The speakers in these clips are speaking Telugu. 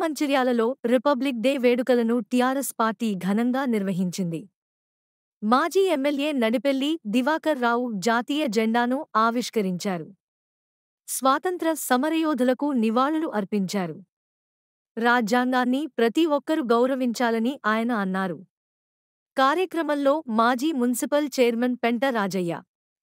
మంచిర్యాలలో రిపబ్లిక్ డే వేడుకలను టీఆర్ఎస్ పార్టీ ఘనంగా నిర్వహించింది. మాజీ ఎమ్మెల్యే నడిపెల్లి దివాకర్ రావు జాతీయ జెండాను ఆవిష్కరించారు. స్వాతంత్ర సమరయోధులకు నివాళులు అర్పించారు. రాజ్యాంగాన్ని ప్రతి ఒక్కరూ గౌరవించాలని ఆయన అన్నారు. కార్యక్రమంలో మాజీ మున్సిపల్ చైర్మన్ పెంట రాజయ్య,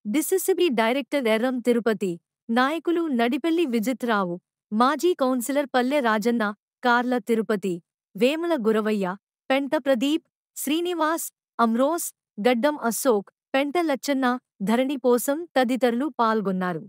డిసిసిబి డైరెక్టర్ ఎర్రం తిరుపతి, నాయకులు నడిపెల్లి విజిత్ రావు, మాజీ కౌన్సిలర్ పల్లె రాజన్న, కార్ల తిరుపతి, వేముల గురవయ్య, పెంట ప్రదీప్, శ్రీనివాస్, అమ్రోస్, గడ్డం అశోక్, పెంట లచ్చన్న, ధరణిపోసం తదితరులు పాల్గొన్నారు.